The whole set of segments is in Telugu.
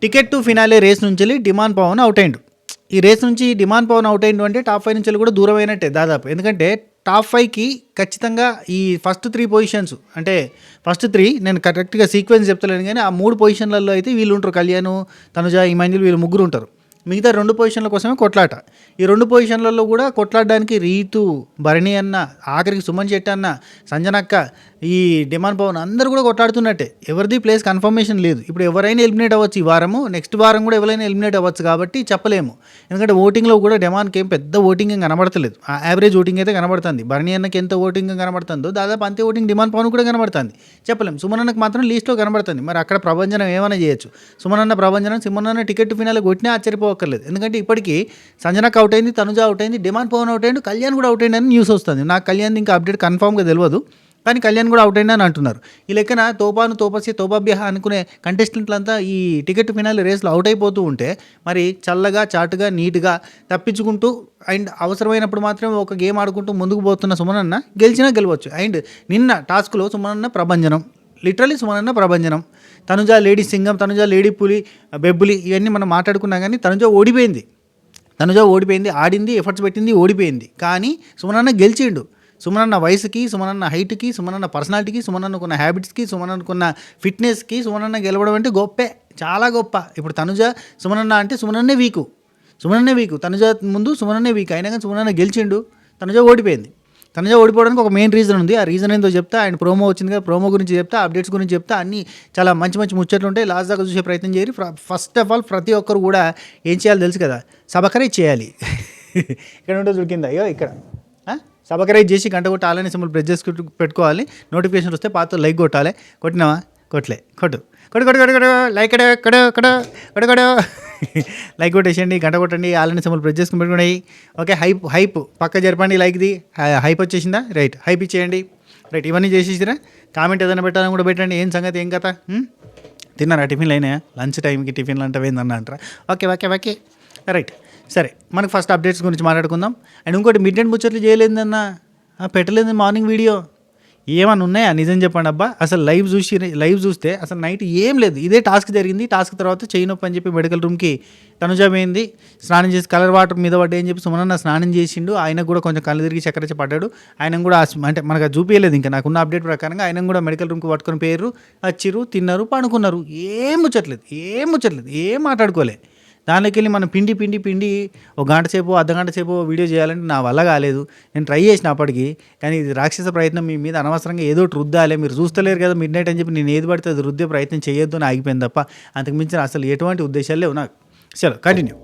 టికెట్ టు ఫినాలే రేస్ నుంచి డిమాండ్ పవన్ అవుట్ అయిండు. ఈ రేస్ నుంచి డిమాండ్ పవన్ అవుట్ అయిండు అంటే టాప్ 5 నుంచి కూడా దూరం అయినట్టే దాదాపు. ఎందుకంటే టాప్ 5కి ఖచ్చితంగా ఈ ఫస్ట్ 3 పొజిషన్స్ అంటే ఫస్ట్ 3 నేను కరెక్ట్గా సీక్వెన్స్ చెప్తలేను కానీ ఆ 3 పొజిషన్లలో అయితే వీళ్ళు ఉంటారు. కళ్యాణ్, తనుజ, ఇమాన్యుల్ వీళ్ళు ముగ్గురు ఉంటారు. మిగతా 2 పొజిషన్ల కోసమే కొట్లాట. ఈ 2 పొజిషన్లలో కూడా కొట్లాడడానికి రీతు, భరణి అన్న, ఆఖరికి సుమన్ శెట్టి అన్న, సంజనక్క, ఈ డిమాండ్ పవన్ అందరూ కూడా కొట్లాడుతున్నట్టే. ఎవరిది ప్లేస్ కన్ఫర్మేషన్ లేదు. ఇప్పుడు ఎవరైనా ఎలిమినేట్ అవ్వచ్చు ఈ వారము, నెక్స్ట్ వారం కూడా ఎవరైనా ఎలిమినేట్ అవ్వచ్చు కాబట్టి చెప్పలేము. ఎందుకంటే ఓటింగ్లో కూడా డిమాండ్కి ఏం పెద్ద ఓటింగ్ ఏం కనబడతలేదు. యావరేజ్ ఓటింగ్ అయితే కనబడుతుంది. భరణి అన్నకి ఎంత ఓటింగ్ కనబడుతుందో దాదాపు అంతే ఓటింగ్ డిమాండ్ పవన్ కూడా కనబడుతుంది. చెప్పలేము. సుమన్ అన్నకు మాత్రం లీస్ట్లో కనబడుతుంది. మరి అక్కడ ప్రభంజనం ఏమైనా చేయొచ్చు. సుమన్ అన్న ప్రభంజనం, సుమన్ అన్న టికెట్ ఫినాల్ కొట్టినా ఆశ్చర్యపోవక్కర్లేదు. ఎందుకంటే ఇప్పటికీ సంజనకు అవుట్ అయింది, తనుజ అవుట్ అయింది, డిమాండ్ పవన్ అవుట్ అయ్యిండు, కళ్యాణ్ కూడా అవుట్ అయ్యింది అని న్యూస్ వస్తుంది. నాకు కళ్యాణ్ ఇంకా అప్డేట్ కన్ఫామ్గా తెలియదు, కానీ కళ్యాణ్ కూడా అవుట్ అయింది అని అంటున్నారు. ఈ లెక్కన తోపాను, తోపసి, తోపాభ్యహ అనుకునే కంటెస్టెంట్లంతా ఈ టికెట్ ఫినాల్ రేస్లో అవుట్ అయిపోతూ ఉంటే మరి చల్లగా, చాటుగా, నీట్గా తప్పించుకుంటూ అండ్ అవసరమైనప్పుడు మాత్రం ఒక గేమ్ ఆడుకుంటూ ముందుకు పోతున్న సుమనన్న గెలిచినా గెలవచ్చు. అండ్ నిన్న టాస్క్లో సుమనన్న ప్రభంజనం, లిటరలీ సుమనన్న ప్రభంజనం. తనుజ లేడీ సింగం, తనుజ లేడీ పులి, బెబ్బులి ఇవన్నీ మనం మాట్లాడుకున్నా కానీ తనుజ ఓడిపోయింది. ఆడింది, ఎఫర్ట్స్ పెట్టింది, ఓడిపోయింది. కానీ సుమనన్న గెలిచిండు. సుమనన్న వయసుకి, సుమనన్న హైట్కి, సుమనన్న పర్సనాలిటీకి, సుమనన్నకున్న హ్యాబిట్స్కి, సుమనన్నకున్న ఫిట్నెస్కి సుమనన్న గెలవడం అంటే గొప్పే, చాలా గొప్ప. ఇప్పుడు తనుజ సుమనన్న అంటే సుమనన్నే వీకు, తనుజ ముందు సుమనన్నే వీక్. అయినా కానీ సుమనన్న గెలిచిండు, తనుజ ఓడిపోయింది. తనుజ ఓడిపోవడానికి ఒక మెయిన్ రీజన్ ఉంది. ఆ రీజన్ ఏందో చెప్తా. ఆయన ప్రోమో వచ్చింది కదా, ప్రోమో గురించి చెప్తా, అప్డేట్స్ గురించి చెప్తా. అన్నీ చాలా మంచి మంచి ముచ్చట్లు ఉంటాయి. లాస్ట్ దాకా చూసే ప్రయత్నం చేయరు. ఫస్ట్ ఆఫ్ ఆల్ ప్రతి ఒక్కరు కూడా ఏం చేయాలో తెలుసు కదా, సబ్స్క్రైబ్ చేయాలి. ఇక్కడ ఉంటుంది కింద, అయ్యో ఇక్కడ సబ్స్క్రైబ్ చేసి గంట కొట్టి ఆలని సింబల్ ప్రెస్ చేసుకుంటూ పెట్టుకోవాలి. నోటిఫికేషన్ వస్తే పాత లైక్ కొట్టాలి. కొట్టినావా? కొట్టలే, కొట్టు లైక్ కొడు లైక్ కొట్టేసేయండి, గంట కొట్టండి, ఆలని సింబల్ ప్రెస్ చేసుకుని పెట్టుకున్నాయి. ఓకే, హైప్ పక్క జరపండి. లైక్ది హైప్ వచ్చేసిందా? రైట్, హైప్ ఇచ్చేయండి. రైట్, ఇవన్నీ చేసేసిరా. కామెంట్ ఏదైనా పెట్టాలని కూడా పెట్టండి. ఏం సంగతి, ఏం కథ, తిన్నారా? టిఫిన్లు అయినాయా? లంచ్ టైంకి టిఫిన్లు అంటే ఏందన్న అంటారా? Okay right. సరే, మనకు ఫస్ట్ అప్డేట్స్ గురించి మాట్లాడుకుందాం. అండ్ ఇంకోటి, మిడ్ నైట్ ముచ్చట్లు చేయలేదన్న, పెట్టలేదు మార్నింగ్ వీడియో. ఏమన్నా ఉన్నాయా? నిజం చెప్పండి అబ్బా. అసలు లైవ్ చూస్తే అసలు నైట్ ఏం లేదు. ఇదే టాస్క్ జరిగింది. టాస్క్ తర్వాత చెయ్యి నొప్పి అని చెప్పి మెడికల్ రూమ్కి తనుజ పోయింది. స్నానం చేసి కలర్ వాటర్ మీద పడ్డాయి అని చెప్పి సుమనన్న స్నానం చేసిండు. ఆయనకు కూడా కొంచెం కళ్ళు తిరిగి చక్కెర పడ్డాడు. ఆయన కూడా అంటే మనకు చూపించలేదు. ఇంకా నాకున్న అప్డేట్ ప్రకారంగా ఆయన కూడా మెడికల్ రూమ్కి పట్టుకొని పోయారు, వచ్చిర్రు, తిన్నారు, పడుకున్నారు. ఏం ముచ్చట్లేదు, ఏం మాట్లాడుకోలే. దానిలోకి వెళ్ళి మనం పిండి ఒక గంట సేపు, అర్ధగంట సేపు వీడియో చేయాలంటే నా వల్ల కాలేదు. నేను ట్రై చేసిన అప్పటికి, కానీ ఇది రాక్షస ప్రయత్నం. మీ మీద అనవసరంగా ఏదో రుద్దాలే, మీరు చూస్తలేరు కదా మిడ్ నైట్ అని చెప్పి నేను ఏది పడితే అది రుద్దే ప్రయత్నం చేయొద్దు అని ఆగిపోయింది తప్ప అంతకు మించిన అసలు ఎటువంటి ఉద్దేశాలు లేవు నాకు. చలో కంటిన్యూ.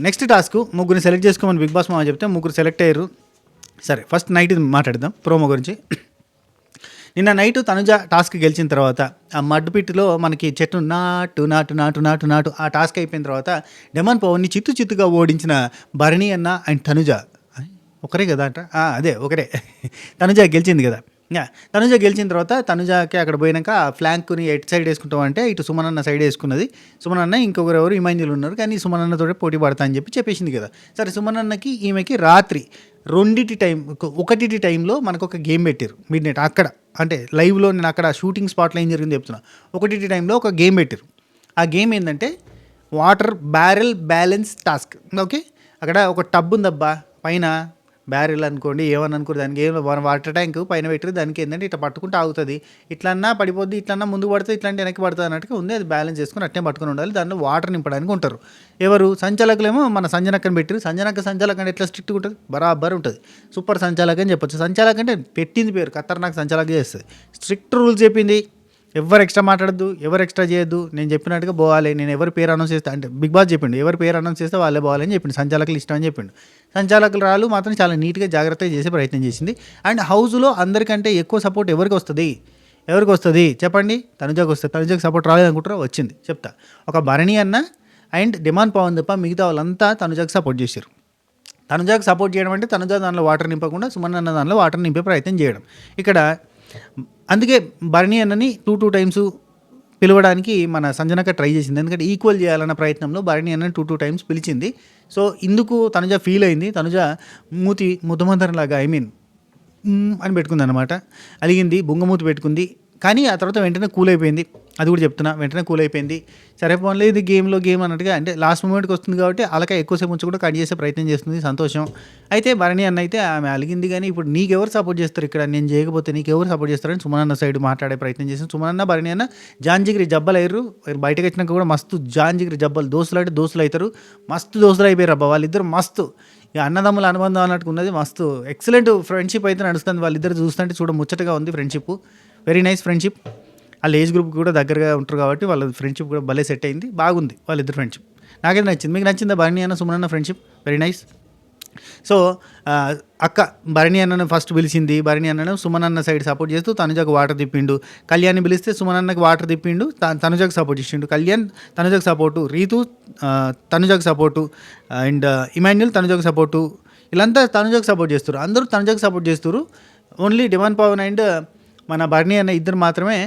నెక్స్ట్ టాస్క్ ముగ్గురిని సెలెక్ట్ చేసుకోమని బిగ్ బాస్ మామ చెప్తే ముగ్గురు సెలెక్ట్ అయ్యారు. సరే, ఫస్ట్ నైట్ మాట్లాడదాం ప్రోమో గురించి. నిన్న నైట్ తనుజ టాస్క్ గెలిచిన తర్వాత ఆ మడ్డు పిట్టులో మనకి చెట్టు నాటు ఆ టాస్క్ అయిపోయిన తర్వాత డిమాండ్ పవన్ని చిత్తుగా ఓడించిన భరణి అన్న అండ్ తనుజ ఒకరే కదా అంట, అదే ఒకరే. తనుజ గెలిచింది కదా. తనుజ గెలిచిన తర్వాత తనుజకి అక్కడ పోయినాక ఫ్లాంక్ని ఎటు సైడ్ వేసుకుంటామంటే ఇటు సుమనన్న సైడ్ వేసుకున్నది. సుమనన్న ఇంకొకరెవరు ఇమాన్యుల్ ఉన్నారు, కానీ సుమనన్నతో పోటీ పడతా అని చెప్పేసింది కదా. సరే, సుమనన్నకి ఈమెకి రాత్రి 1 టైంలో మనకు ఒక గేమ్ పెట్టారు మిడ్ నైట్ అక్కడ. అంటే లైవ్లో నేను అక్కడ షూటింగ్ స్పాట్లో ఏం జరిగింది చెప్తున్నా. 1 టైంలో ఒక గేమ్ పెట్టారు. ఆ గేమ్ ఏంటంటే water barrel balance task. Okay, అక్కడ ఒక టబ్ ఉందబ్బా, పైన బ్యారెల్ అనుకోండి, ఏమని అనుకోండి, దానికి ఏం వాటర్ ట్యాంక్ పైన పెట్టారు. దానికి ఏంటంటే ఇట్లా పట్టుకుంటే ఆగుతుంది, ఇట్లన్నా పడిపోద్ది, ఇట్లన్నా ముందుకు పడుతుంది, ఇట్లాంటి వెనక్కి పడుతుంది అన్నట్టుగా ఉంది. అది బ్యాలెన్స్ చేసుకుని అట్నే పట్టుకుని ఉండాలి. దాంట్లో వాటర్ నింపడానికి ఉంటారు. ఎవరు? సంచాలకులేమో మన సంజనక్కని పెట్టారు. సంచాలక అంటే ఎట్లా స్ట్రిక్ట్గా ఉంటుంది, బరాబర్ ఉంటుంది. సూపర్ సంచాలక అని చెప్పొచ్చు. సంచాలక అంటే పెట్టింది పేరు, ఖతర్నాక్ సంచాలక చేస్తుంది. స్ట్రిక్ట్ రూల్స్ చెప్పింది. ఎవరు ఎక్స్ట్రా మాట్లాడద్దు, ఎవరు ఎక్స్ట్రా చేయొద్దు, నేను చెప్పినట్టుగా పోవాలి. నేను ఎవరి పేరు అనౌన్స్ చేస్తే అంటే బిగ్ బాస్ చెప్పిండు, ఎవరి పేరు అనౌన్స్ చేస్తే వాళ్ళే పోవాలని చెప్పిండు. సంచాలకులు ఇష్టం అని చెప్పిండు. సంచాలకులు రాళ్ళు మాత్రం చాలా నీట్గా జాగ్రత్తగా చేసే ప్రయత్నం చేసింది. అండ్ హౌస్లో అందరికంటే ఎక్కువ సపోర్ట్ ఎవరికి వస్తుంది చెప్పండి? తనుజకు వస్తుంది. తనుజకు సపోర్ట్ రాలేదనుకుంటారా? వచ్చింది, చెప్తా. ఒక భరణి అన్న అండ్ డిమాండ్ పవన్ తప్ప మిగతా వాళ్ళంతా తనుజకు సపోర్ట్ చేశారు. తనుజకు సపోర్ట్ చేయడం అంటే తనుజ దానిలో వాటర్ నింపకుండా సుమన్ దానిలో వాటర్ నింపే ప్రయత్నం చేయడం. ఇక్కడ అందుకే భరణి అన్నని 2 టైమ్స్ పిలవడానికి మన సంజనక ట్రై చేసింది. ఎందుకంటే ఈక్వల్ చేయాలన్న ప్రయత్నంలో భరణి అన్నని 2 టైమ్స్ పిలిచింది. సో ఇందుకు తనుజ ఫీల్ అయింది. తనుజ మూతి ముద్దమందరంలాగా అని పెట్టుకుంది అనమాట. అలిగింది, బుంగమూతి పెట్టుకుంది, కానీ ఆ తర్వాత వెంటనే కూల్ అయిపోయింది. అది కూడా చెప్తున్నా, వెంటనే కూల్ అయిపోయింది. సరే పోన్లే ఇది గేమ్ అన్నట్టుగా, అంటే లాస్ట్ మూమెంట్కి వస్తుంది కాబట్టి అలక ఎక్కువసేపు ఉంచి కూడా కట్ చేసే ప్రయత్నం చేస్తుంది, సంతోషం. అయితే భరణి అన్న అయితే ఆమె అలిగింది, కానీ ఇప్పుడు నీకెవరు సపోర్ట్ చేస్తారు ఇక్కడ, నేను చేయకపోతే నీకెవరు సపోర్ట్ చేస్తారని సుమనన్న సైడ్ మాట్లాడే ప్రయత్నం చేసింది. సుమనన్న భరణి అన్న జాంజిగిరి జబ్బలు అయ్యారు. బయటకు వచ్చినాక కూడా మస్తు జాంజిగిరి జబ్బలు, దోస్తులు అంటే దోస్తులు అవుతారు, మస్తు దోస్తులు అయిపోయారు అబ్బా వాళ్ళిద్దరు. మస్తు ఇక అన్నదమ్ముల అనుబంధం అన్నట్టు ఉన్నది, మస్తు ఎక్సలెంట్ ఫ్రెండ్షిప్ అయితే నడుస్తుంది. వాళ్ళిద్దరు చూస్తుంటే చూడ ముచ్చటగా ఉంది ఫ్రెండ్షిప్, వెరీ నైస్ ఫ్రెండ్షిప్. వాళ్ళ ఏజ్ గ్రూప్ కూడా దగ్గరగా ఉంటారు కాబట్టి వాళ్ళ ఫ్రెండ్షిప్ కూడా భలే సెట్ అయింది, బాగుంది వాళ్ళిద్దరు ఫ్రెండ్షిప్. నాకైతే నచ్చింది. మీకు నచ్చిందా భరణి అన్న సుమనన్న ఫ్రెండ్షిప్? Very nice. సో అక్క భరణి అన్నను ఫస్ట్ పిలిచింది, భరణి అన్నను సుమనన్న సైడ్ సపోర్ట్ చేస్తూ తనుజకు వాటర్ తిప్పిండు. కళ్యాణ్ని పిలిస్తే సుమనన్నకి వాటర్ తిప్పిండు, తనుజకు సపోర్ట్ ఇచ్చిండు. కళ్యాణ్ తనుజకు సపోర్టు, రీతు తనుజకు సపోర్టు, అండ్ ఇమాన్యుల్ తనుజకు సపోర్టు. వీళ్ళంతా తనుజకు సపోర్ట్ చేస్తారు, అందరూ తనుజకు సపోర్ట్ చేస్తారు. ఓన్లీ డిమాండ్ పవన్ అండ్ మన భరణి అన్న ఇద్దరు మాత్రమే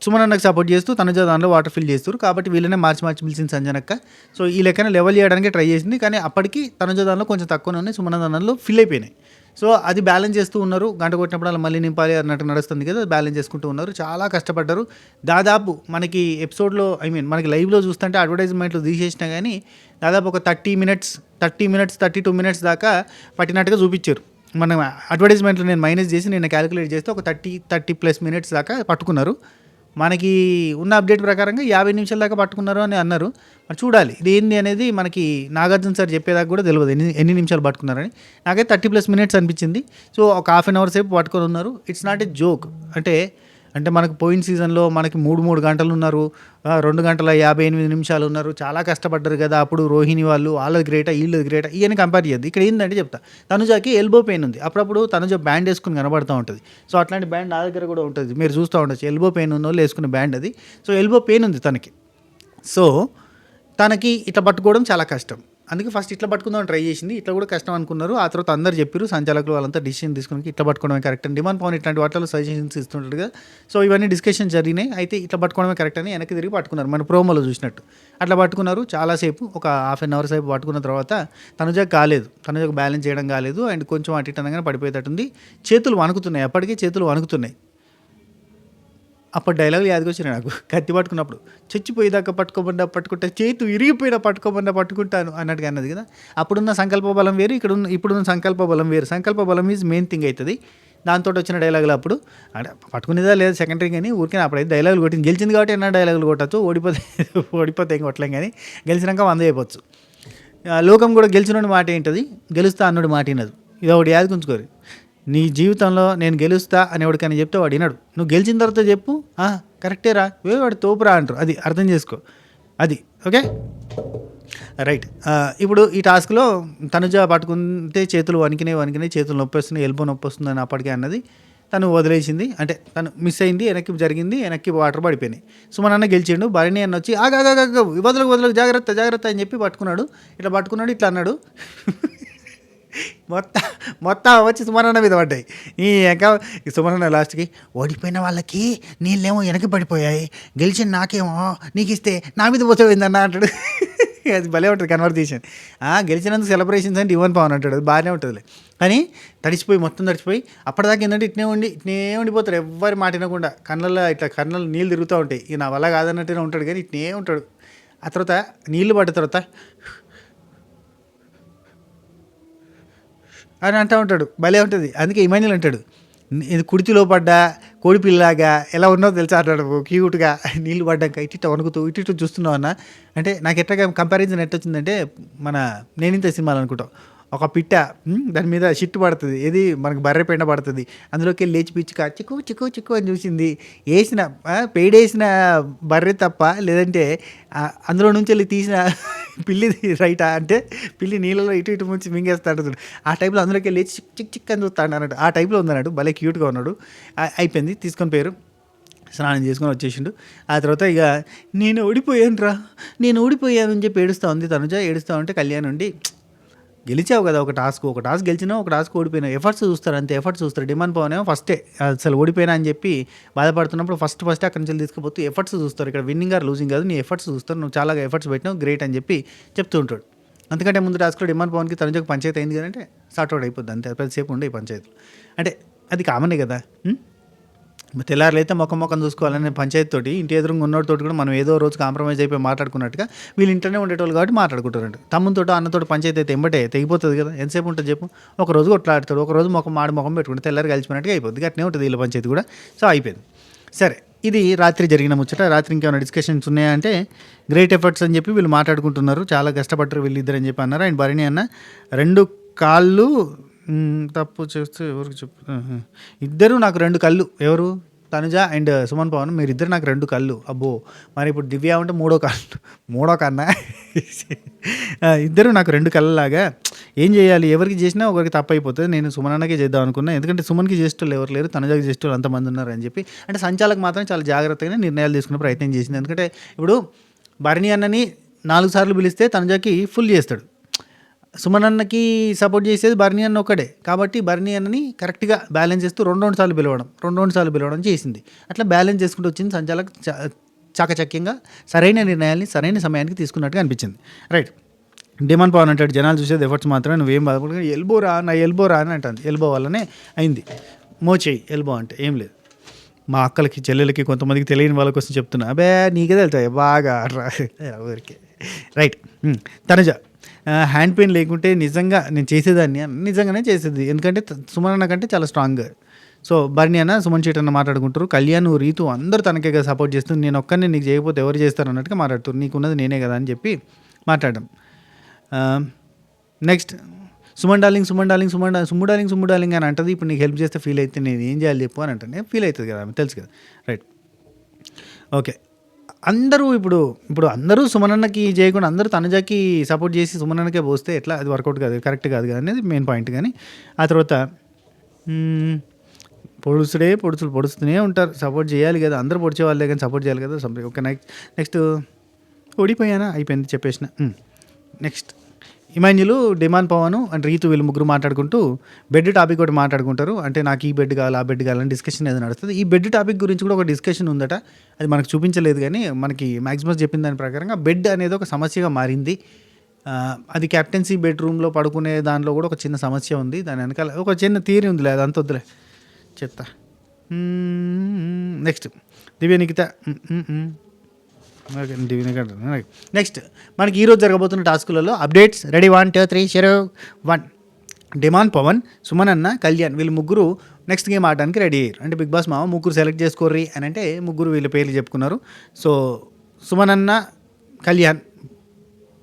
సుమనన్నకు సపోర్ట్ చేస్తూ తనుజ దానిలో వాటర్ ఫిల్ చేస్తారు. కాబట్టి వీళ్ళనే మార్చి పిలిచింది సంజనక్క. సో ఈ లెక్కన లెవెల్ చేయడానికి ట్రై చేసింది, కానీ అప్పటికి తనుజ దానిలో కొంచెం తక్కువనే ఉన్నాయి, సుమన దానిలో ఫిల్ అయిపోయినాయి. సో అది బ్యాలెన్స్ చేస్తూ ఉన్నారు. గంట కొట్టినప్పుడు అలా మళ్ళీ నింపాలి అన్నట్టు నడుస్తుంది కదా, బ్యాలెన్స్ చేసుకుంటూ ఉన్నారు. చాలా కష్టపడ్డారు. దాదాపు మనకి ఎపిసోడ్లో మనకి లైవ్లో చూస్తుంటే అడ్వర్టైజ్మెంట్లు తీసేసినా కానీ దాదాపు ఒక 30 minutes 32 minutes దాకా పట్టినట్టుగా చూపించారు. మనం అడ్వర్టైజ్మెంట్లు నేను మైనస్ చేసి నేను క్యాలిక్యులేట్ చేస్తే ఒక 30+ minutes దాకా పట్టుకున్నారు. మనకి ఉన్న అప్డేట్ ప్రకారంగా 50 నిమిషాల దాకా పట్టుకున్నారు అని అన్నారు. మరి చూడాలి ఇది ఏంది అనేది. మనకి నాగార్జున సార్ చెప్పేదాకా కూడా తెలియదు ఎన్ని నిమిషాలు పట్టుకున్నారని. నాకైతే 30+ minutes అనిపించింది. సో ఒక 1/2 hour సేపు పట్టుకొని ఉన్నారు. It's not a joke. అంటే మనకు పోయిన సీజన్లో మనకి 3 గంటలు ఉన్నారు, 2 గంటల 58 నిమిషాలు ఉన్నారు, చాలా కష్టపడ్డారు కదా. అప్పుడు రోహిణి వాళ్ళు వాళ్ళది గ్రేటా వీళ్ళది గ్రేటా ఇవన్నీ కంపేర్ చేయద్దు. ఇక్కడ ఏంటంటే చెప్తా, తనుజాకి ఎల్బో పెయిన్ ఉంది. అప్పుడప్పుడు తనుజ బ్యాండ్ వేసుకుని కనబడుతూ ఉంటుంది. సో అట్లాంటి బ్యాండ్ నా దగ్గర కూడా ఉంటుంది, మీరు చూస్తూ ఉండొచ్చు. ఎల్బో పెయిన్ ఉన్న వాళ్ళు వేసుకునే బ్యాండ్ అది. సో ఎల్బో పెయిన్ ఉంది తనకి. సో తనకి ఇట్లా పట్టుకోవడం చాలా కష్టం. అందుకే ఫస్ట్ ఇట్లా పట్టుకుందాం ట్రై చేసింది. ఇట్లా కూడా కష్టం అనుకున్నారు. ఆ తర్వాత అందరు చెప్పారు, సంచాలకులు వాళ్ళంతా డిసిషన్ తీసుకుని ఇట్లా పట్టుకోవడమే కరెక్ట్ అని. డిమాండ్ పవన్ ఇట్లాంటి వాటిలో సజెషన్స్ ఇస్తుంటాడు కదా. సో ఇవన్నీ డిస్కషన్ జరిగినాయి. అయితే ఇట్లా పట్టుకోవడమే కరెక్ట్ అని వెనక్కి తిరిగి పట్టుకున్నారు, మన ప్రోమోలో చూసినట్టు అట్లా పట్టుకున్నారు. చాలాసేపు ఒక 1/2 hour సేపు పట్టుకున్న తర్వాత తనుజకు కాలేదు, తనుజకు బ్యాలెన్స్ చేయడం కాలేదు. అండ్ కొంచెం అటు ఇటు అనగానే పడిపోయేటట్టుంది. చేతులు వణుకుతున్నాయి, అప్పటికే చేతులు వణుకుతున్నాయి. అప్పుడు డైలాగులు యాదకొచ్చినాయి నాకు. కత్తి పట్టుకున్నప్పుడు చచ్చిపోయేదాకా పట్టుకుంటా, చేతు ఇరిగిపోయినా పట్టుకుంటాను అన్నట్టుగా అన్నది కదా. అప్పుడున్న సంకల్ప బలం వేరు, ఇప్పుడున్న సంకల్ప బలం వేరు. సంకల్ప బలం ఈజ్ మెయిన్ థింగ్ అవుతుంది. దాంతో వచ్చిన డైలాగులు అప్పుడు అంటే పట్టుకునేదా లేదా సెకండరీ, కానీ ఊరికే అప్పుడైతే డైలాగులు కొట్టింది. గెలిచింది కాబట్టి ఎన్నో డైలాగులు కొట్టచ్చు, ఓడిపోతే ఏం కొట్టలేం, కానీ గెలిచినాక 100 అయిపోవచ్చు. లోకం కూడా గెలిచిన మాట ఏంటది, గెలుస్తా అన్నాడు మాట వినదు. ఇది ఒకటి యాదకుంచుకోరు. నీ జీవితంలో నేను గెలుస్తా అని ఎవరికైనా చెప్తే వాడు వినడు. నువ్వు గెలిచిన తర్వాత చెప్పు, కరెక్టేరా వాడు తోపురా అంటారు. అది అర్థం చేసుకో. అది ఓకే రైట్. ఇప్పుడు ఈ టాస్క్లో తనుజ పట్టుకుంటే చేతులు వణికినాయి, చేతులు నొప్పి వస్తున్నాయి, ఎల్బో నొప్పి వస్తుంది అని అప్పటికే అన్నది. తను వదిలేసింది, అంటే తను మిస్ అయింది, వెనక్కి వాటర్ పడిపోయినాయి. సుమనన్న గెలిచిండు. భరణి అన్న వచ్చి వదలకు జాగ్రత్త అని చెప్పి పట్టుకున్నాడు. ఇట్లా అన్నాడు. మొత్తం వచ్చి సుమనన్న మీద పడ్డాయి. సుమనన్న లాస్ట్కి ఓడిపోయిన వాళ్ళకి నీళ్ళేమో వెనక్కి పడిపోయాయి, గెలిచిన నాకేమో నీకు ఇస్తే నా మీద పోతాయిందన్న అంటాడు. అది భలే ఉంటుంది కన్వర్జేషన్. గెలిచినందుకు సెలబ్రేషన్స్ అంటే డిమాండ్ పవన్ అంటాడు, అది బాగానే ఉంటుంది. కానీ మొత్తం తడిచిపోయి అప్పటిదాకా ఏంటంటే ఇట్నే ఉండిపోతాడు, ఎవ్వరి మాట వినకుండా. కళ్ళల్లో నీళ్ళు తిరుగుతూ ఉంటాయి. నా వల్ల కాదన్నట్టునే ఉంటాడు, కానీ ఇట్నే ఉంటాడు. ఆ తర్వాత నీళ్ళు పడ్డ తర్వాత అని అంటూ ఉంటాడు, భలే ఉంటుంది. అందుకే ఇమాన్యుల్ అంటాడు, ఇది కుడితిలో పడ్డా కోడిపిల్లలాగా ఎలా ఉన్నావు తెలుసా అంటాడు క్యూట్గా. నీళ్ళు పడ్డాక ఇటు వణుకుతూ ఇటు చూస్తున్నావు అన్న. అంటే నాకు ఎట్లా కంపారిజన్ ఎట్టొచ్చిందంటే, మన నేనింత సినిమాలు అనుకుంటాం, ఒక పిట్ట దాని మీద షిట్టు పడుతుంది, ఏది మనకు బర్రె పెండ పడుతుంది, అందులోకి లేచి పిచ్చుక చిక్కు అని చూసింది. పేడేసిన బర్రె తప్ప, లేదంటే అందులో నుంచి వెళ్ళి తీసిన పిల్లి రైటా అంటే పిల్లి నీళ్ళలో ఇటు ముంచి మింగేస్తాడు. ఆ టైప్లో అందులోకి వెళ్ళి చిక్ అని చూస్తాడు అన్నాడు. ఆ టైప్లో ఉందన్నాడు, భలే క్యూట్గా ఉన్నాడు. అయిపోయింది, తీసుకొని పేరు స్నానం చేసుకొని వచ్చేసిండు. ఆ తర్వాత ఇక నేను ఓడిపోయాను అని చెప్పి ఏడుస్తూ ఉంది తనుజ. ఏడుస్తూ ఉంటే కళ్యాణ్ ఉండి, గెలిచావు కదా ఒక టాస్క్ గెలిచినా ఒక టాస్క్ ఓడిపోయినా, ఎఫర్ట్స్ చూస్తారు అంతే, ఎఫర్ట్స్ చూస్తారు. డిమాండ్ పవన్ ఏమో ఫస్టే అసలు ఓడిపోయినా అని చెప్పి బాధపడుతున్నప్పుడు ఫస్ట్ అక్కడి నుంచి తీసుకుపోతే ఎఫర్ట్స్ చూస్తారు. ఇక్కడ విన్నింగ్ ఆర్ లూజింగ్ కాదు, నీ ఎఫర్ట్స్ చూస్తారు, నువ్వు చాలా ఎఫర్ట్స్ పెట్టినావు, గ్రేట్ అని చెప్పి చెప్తూ ఉంటాడు. అంతకంటే ముందు టాస్క్లో డిమాండ్ పవన్కి తనుజకు పంచాయతీ అయింది కదంటే సార్ట్ అవుట్ అయిపోద్ది అంతే, పెద్దసేపు ఉండే ఈ పంచాయతీలు. అంటే అది కామనే కదా. తెల్లారులైతే మొఖం చూసుకోవాలనే పంచాయతీతోటి ఇంటి ఎదురుగా ఉన్నోడితోటి కూడా మనం ఏదో రోజు కాంప్రమైజ్ అయిపోయి మాట్లాడుకున్నట్టుగా వీళ్ళు ఇంట్లోనే ఉండేటోళ్ళు కాబట్టి మాట్లాడుకుంటారంట. తమ్మునితోటో అన్నతోటి పంచాయతీ అయితే ఎంబటే తెగిపోతుంది కదా, ఎంతసేపు ఉంటుంది చెప్పు. ఒక రోజు కొట్లాడతాడు, ఒక రోజు ముఖం పెట్టుకుంటే తెల్లారి కలిసిపోయినట్టుగా అయిపోద్ది. అట్నే ఉంటుంది వీళ్ళ పంచాయతీ కూడా. సో అయిపోయింది. సరే, ఇది రాత్రి జరిగిన ముచ్చట. రాత్రి ఇంకేమైనా డిస్కషన్స్ ఉన్నాయంటే గ్రేట్ ఎఫర్ట్స్ అని చెప్పి వీళ్ళు మాట్లాడుకుంటున్నారు, చాలా కష్టపడ్డారు వీళ్ళిద్దరు అని చెప్పి అన్నారు. అండ్ భరణి అన్న 2 కాళ్ళు తప్పు చేస్తే ఎవరికి చెప్పు, ఇద్దరు నాకు 2 కళ్ళు. ఎవరు? తనుజ అండ్ సుమన్ పవన్, మీరిద్దరు నాకు 2 కళ్ళు. అబ్బో, మరి ఇప్పుడు దివ్య ఉంటే మూడో కన్నా ఇద్దరు నాకు 2 కళ్ళలాగా. ఏం చేయాలి, ఎవరికి చేసినా ఒకరికి తప్పు అయిపోతుంది. నేను సుమన్ అన్నకే చేద్దాం అనుకున్నా, ఎందుకంటే సుమన్కి చేసేటోళ్ళు ఎవరు లేరు, తనుజకి చేసేటోళ్ళు అంతమంది ఉన్నారు అని చెప్పి. అంటే సంచాలకు మాత్రం చాలా జాగ్రత్తగానే నిర్ణయాలు తీసుకునే ప్రయత్నం చేసింది. ఎందుకంటే ఇప్పుడు భరణి అన్నని 4 సార్లు పిలిస్తే తనుజకి ఫుల్ చేస్తాడు, సుమన్ అన్నకి సపోర్ట్ చేసేది భరణి అన్న ఒక్కడే. కాబట్టి భరణి అన్నని కరెక్ట్గా బ్యాలెన్స్ చేస్తూ 2 సార్లు పిలవడం చేసింది. అట్లా బ్యాలెన్స్ చేసుకుంటూ వచ్చింది సంచాలకు. చాకచక్యంగా సరైన నిర్ణయాల్ని సరైన సమయానికి తీసుకున్నట్టుగా అనిపించింది. రైట్. డిమాండ్ పవన్ అంటాడు, జనాలు చూసేది ఎఫర్ట్స్ మాత్రమే, నువ్వేం బాధపడ, ఎల్బో రా అని అంటుంది. ఎల్బో వల్లనే అయింది. మోచేయి ఎల్బో అంటే ఏం లేదు. మా అక్కలకి చెల్లెలకి కొంతమందికి తెలియని వాళ్ళ కోసం చెప్తున్నా, అబే నీకే తెలుతాయి బాగా ఊరికే. రైట్. తనుజ, హ్యాండ్ పెయిన్ లేకుంటే నిజంగా నేను చేసేదాన్ని, నిజంగానే చేసేది, ఎందుకంటే సుమన్ అన్న కంటే చాలా స్ట్రాంగ్. సో భరణి అన్న సుమన్ చీట్ అన్న మాట్లాడుకుంటారు. కళ్యాణ్, రీతు అందరూ తనకే కదా సపోర్ట్ చేస్తుంది, నేను ఒక్కరిని నీకు చేయకపోతే ఎవరు చేస్తారు అన్నట్టుగా మాట్లాడుతారు. నీకున్నది నేనే కదా అని చెప్పి మాట్లాడడం. నెక్స్ట్, సుమన్ డార్లింగ్ అని అంటది. ఇప్పుడు నీకు హెల్ప్ చేస్తే ఫీల్ అయితే నేను ఏం చేయాలి చెప్పు అని అంటే ఫీల్ అవుతుంది కదా, తెలుసు కదా. రైట్. ఓకే. అందరూ ఇప్పుడు అందరూ సుమనన్నకి చేయకుండా అందరూ తనుజకి సపోర్ట్ చేసి సుమనన్నకే పోస్తే ఎట్లా, అది వర్కౌట్ కాదు, కరెక్ట్ కాదు కదా అనేది మెయిన్ పాయింట్. కానీ ఆ తర్వాత పొడుస్తూనే ఉంటారు, సపోర్ట్ చేయాలి కదా, అందరూ పొడిచే వాళ్ళే కానీ సపోర్ట్ చేయాలి కదా. ఓకే. నెక్స్ట్ ఓడిపోయానా, అయిపోయింది చెప్పేసిన. Next, Emmanuel, demon Pavan and Rithu వీళ్ళు ముగ్గురు మాట్లాడుకుంటూ బెడ్ టాపిక్ ఒకటి మాట్లాడుకుంటారు. అంటే నాకు ఈ బెడ్ కావాలి, ఆ బెడ్ కావాలని డిస్కషన్ ఏదో నడుస్తుంది. ఈ బెడ్ టాపిక్ గురించి కూడా ఒక డిస్కషన్ ఉందట, అది మనకు చూపించలేదు కానీ మనకి మ్యాక్సిమస్ చెప్పిన దాని ప్రకారంగా బెడ్ అనేది ఒక సమస్యగా మారింది. అది కెప్టెన్సీ బెడ్రూమ్లో పడుకునే దానిలో కూడా ఒక చిన్న సమస్య ఉంది. దాని వెనకాల ఒక చిన్న థియరీ ఉందిలే, అదంత వద్దులే చెప్తా. నెక్స్ట్, దివ్య నిఖిత. నెక్స్ట్, మనకి ఈరోజు జరగబోతున్న టాస్కులలో updates ready. 1 2 3 0 1. Demon Pavan, Suman అన్న, కళ్యాణ్ వీళ్ళు ముగ్గురు నెక్స్ట్ గేమ్ ఆడడానికి రెడీ అయ్యారు. అంటే బిగ్ బాస్ మామ ముగ్గురు సెలెక్ట్ చేసుకోర్రి అని అంటే ముగ్గురు వీళ్ళ పేర్లు చెప్పుకున్నారు. సో సుమన్ అన్న, కళ్యాణ్,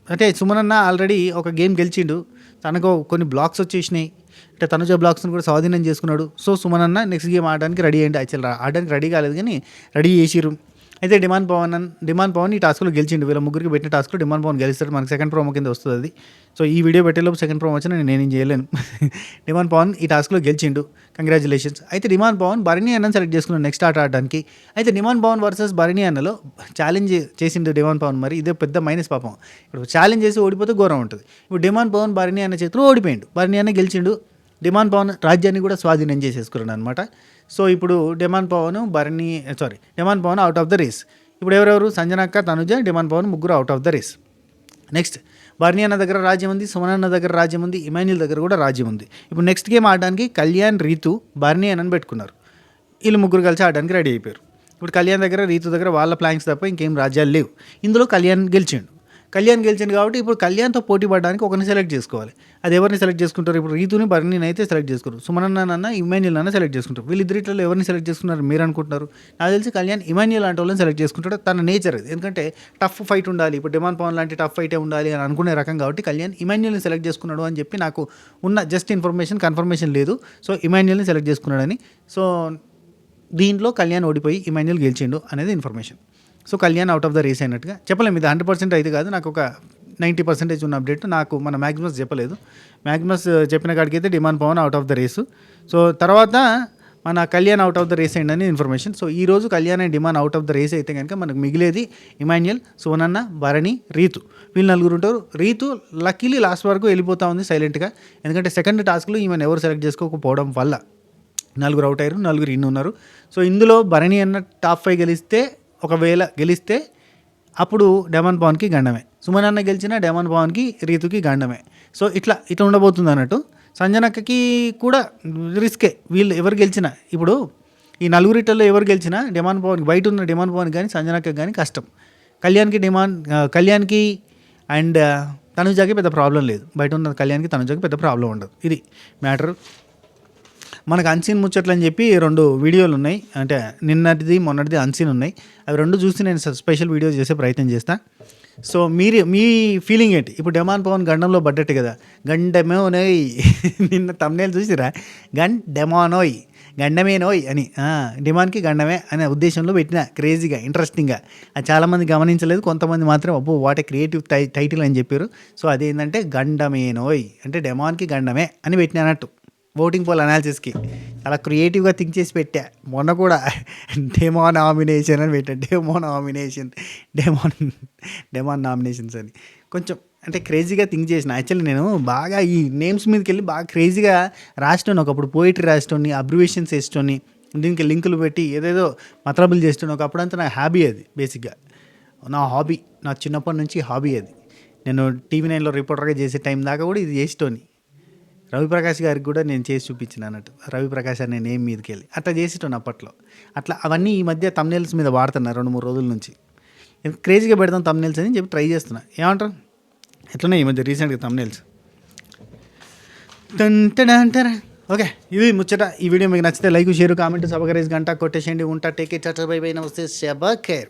అంటే సుమన్ అన్న ఆల్రెడీ ఒక గేమ్ గెలిచిండు, తనకు కొన్ని బ్లాక్స్ వచ్చేసినాయి, అంటే తనుజ బ్లాక్స్ని కూడా స్వాధీనం చేసుకున్నాడు. సో సుమన్ అన్న నెక్స్ట్ గేమ్ ఆడడానికి రెడీ అయ్యండి. యాక్చువల్ ఆడడానికి రెడీ కాలేదు కానీ రెడీ చేసిరు. అయితే డిమాండ్ పవన్ ఈ టాస్క్లో గెలిచిండు. వీళ్ళ ముగ్గురికి పెట్టిన టాస్క్లో డిమాండ్ పవన్ గెలుస్తాడు. మనకి సెకండ్ ప్రోమో కింద వస్తుంది అది. సో ఈ వీడియో పెట్టేలోపు సెకండ్ ప్రోమో వచ్చినా నేనేం చేయలేను. డిమాండ్ పవన్ ఈ టాస్క్లో గెలిచిండు, కంగ్రాచులేషన్స్. అయితే డిమాండ్ పవన్ భరణి అన్నని సెలెక్ట్ చేసుకున్నాడు నెక్స్ట్ ఆట ఆడడానికి. అయితే డిమాండ్ పవన్ వర్సెస్ భరణి అన్నలో ఛాలెంజ్ చేసిండు డిమాండ్ పవన్. మరి ఇదే పెద్ద మైనస్ పాపం. ఇప్పుడు ఛాలెంజ్ చేసి ఓడిపోతే ఘోరం ఉంటుంది. ఇప్పుడు డిమాండ్ పవన్ భరణి అన్న చేతిలో ఓడిపోయిండు, భరణి అన్న గెలిచిండు. డిమాండ్ పవన్ రాజ్యాన్ని కూడా స్వాధీనం చేసేసుకున్నాడు అనమాట. సో ఇప్పుడు demon Pavan out of the race. ఇప్పుడు ఎవరెవరు, సంజనక్క, తనుజ, డిమాండ్ పవన్ ముగ్గురు out of the race. Next, Bharani అన్న దగ్గర రాజ్యం ఉంది, సుమన్ అన్న దగ్గర రాజ్యం ఉంది, ఇమాన్యుల్ దగ్గర కూడా రాజ్యం ఉంది. ఇప్పుడు నెక్స్ట్ గేమ్ ఆడడానికి కళ్యాణ్, రీతు, భరణి అన్నని పెట్టుకున్నారు. వీళ్ళు ముగ్గురు కలిసి ఆడడానికి రెడీ అయిపోయారు. ఇప్పుడు కళ్యాణ్ దగ్గర, రీతు దగ్గర వాళ్ళ ప్లాన్స్ తప్ప ఇంకేం రాజ్యాలు లేవు. ఇందులో కళ్యాణ్ గెలిచిండు కాబట్టి ఇప్పుడు కళ్యాణ్తో పోటీ పడడానికి ఒకరిని సెలెక్ట్ చేసుకోవాలి. అది ఎవరిని సెలెక్ట్ చేసుకుంటారు? ఇప్పుడు రీతుని, భరణిని అయితే సెలెక్ట్ చేసుకున్నారు. సుమనన్న, ఇమాన్యుల్ అన్న సెలెక్ట్ చేసుకుంటారు. వీళ్ళిద్దరిలో ఎవరిని సెలెక్ట్ చేసుకున్నారు మీరు అనుకుంటున్నారు? నాకు తెలిసి కళ్యాణ్ ఇమాన్యుల్ లాంటి వాళ్ళని సెలెక్ట్ చేసుకుంటాడు. తన నేచర్ అది, ఎందుకంటే టఫ్ ఫైట్ ఉండాలి, ఇప్పుడు డిమాండ్ పవన్ లాంటి టఫ్ ఫైటే ఉండాలి అని అనుకునే రకం కాబట్టి కళ్యాణ్ ఇమాన్యుల్ని సెలెక్ట్ చేసుకున్నాడు అని చెప్పి నాకు ఉన్న జస్ట్ ఇన్ఫర్మేషన్, కన్ఫర్మేషన్ లేదు. సో ఇమాన్యుల్ని సెలెక్ట్ చేసుకున్నాడని. సో దీంట్లో కళ్యాణ్ ఓడిపోయి ఇమాన్యుల్ గెలిచిండు అనేది information. So Kalyan out of the race అయినట్టుగా చెప్పలేము. ఇది 100% అయితే కాదు, నాకు ఒక 90% ఉన్న అప్డేట్ నాకు మన మ్యాగ్నస్ చెప్పలేదు. మ్యాగ్నస్ చెప్పిన కాడికైతే demon Pavan out of the race. So తర్వాత మన Kalyan out of the race అయిందని ఇన్ఫర్మేషన్. సో ఈరోజు Kalyan and demon out of the race అయితే కనుక మనకు మిగిలేది ఇమాన్యుల్, సుమనన్న, భరణి, రీతు. వీళ్ళు నలుగురు ఉంటారు. రీతు లక్కీలీ లాస్ట్ వరకు వెళ్ళిపోతూ ఉంది సైలెంట్గా, ఎందుకంటే సెకండ్ టాస్క్లో ఈమెను ఎవరు సెలెక్ట్ చేసుకోకపోవడం వల్ల 4 అవుట్ అయ్యారు, 4 ఇన్ ఉన్నారు. సో ఇందులో భరణి అన్న టాప్ 5 ఒకవేళ గెలిస్తే అప్పుడు డిమాండ్ పవన్కి గండమే, సుమన్ అన్న గెలిచిన డిమాండ్ పవన్కి, రీతుకి గండమే. సో ఇట్లా ఉండబోతుంది అన్నట్టు. సంజనక్కకి కూడా రిస్కే, వీళ్ళు ఎవరు గెలిచినా. ఇప్పుడు ఈ నలుగురిటల్లో ఎవరు గెలిచినా డిమాండ్ పవన్ బయట ఉన్న డిమాండ్ పవన్ కానీ సంజనకి కానీ కష్టం. కళ్యాణ్కి అండ్ తనుజాకి పెద్ద ప్రాబ్లం లేదు. బయట ఉన్న కళ్యాణ్కి తనుజాకి పెద్ద ప్రాబ్లం ఉండదు. ఇది మ్యాటర్. మనకు అన్సీన్ ముచ్చట్లు అని చెప్పి 2 వీడియోలు ఉన్నాయి, అంటే నిన్నటిది మొన్నటిది అన్సీన్ ఉన్నాయి. అవి 2 చూసి నేను స్పెషల్ వీడియో చేసే ప్రయత్నం చేస్తాను. సో మీ ఫీలింగ్ ఏంటి? ఇప్పుడు డిమాండ్ పవన్ గండంలో పడ్డట్టు కదా, గండమేనోయ్ నిన్న తమ్నేల్ చూసిరా, గండమేనోయ్ అని, డిమాండ్కి గండమే అనే ఉద్దేశంలో పెట్టిన క్రేజీగా ఇంట్రెస్టింగ్గా. అది చాలామంది గమనించలేదు, కొంతమంది మాత్రం అబ్బో వాట్ ఏ క్రియేటివ్ టైటిల్ అని చెప్పారు. సో అదేంటంటే గండమేనోయ్ అంటే డెమాన్కి గండమే అని పెట్టిన అన్నట్టు. ఓటింగ్ పోల్ అనాలిసిస్కి చాలా క్రియేటివ్గా థింక్ చేసి పెట్టా. మొన్న కూడా డెమో నామినేషన్ అని పెట్టా, డెమాన్ నామినేషన్స్ అని కొంచెం అంటే క్రేజీగా థింక్ చేసిన. యాక్చువల్లీ నేను బాగా ఈ నేమ్స్ మీదకి వెళ్ళి బాగా క్రేజీగా రాసినాను. ఒకప్పుడు పోయిటరీ రాసిటోని, అబ్రివేషన్స్ వేసిటోని, దీనికి లింకులు పెట్టి ఏదేదో మతలబులు చేస్తాను. ఒకప్పుడంతా నా హాబీ అది, బేసిక్గా నా హాబీ, నా చిన్నప్పటి నుంచి హాబీ అది. నేను TV9లో రిపోర్టర్గా చేసే టైం దాకా కూడా ఇది చేసేటోని. రవిప్రకాష్ గారికి కూడా నేను చేసి చూపించిన అన్నట్టు. రవిప్రకాష్ అనే నేమ్ మీదకి వెళ్ళి అట్లా చేసేటోని అప్పట్లో. అట్లా అవన్నీ ఈ మధ్య తమ్నేల్స్ మీద వాడుతున్నా 2-3 రోజుల నుంచి. క్రేజీగా పెడతాం తమ్నేల్స్ అని చెప్పి ట్రై చేస్తున్నా. ఏమంటారు? ఎట్లున్నాయి ఈ మధ్య రీసెంట్గా తమ్నేల్స్? అంటారా? ఓకే, ఇది ముచ్చట. ఈ వీడియో మీకు నచ్చితే లైక్, షేర్, కామెంట్, సబ్స్క్రైబ్ గంట కొట్టేసేయండి. ఉంటా. టేక్ ఇట్, బై బై, నమస్తే, శబా ఖైర్.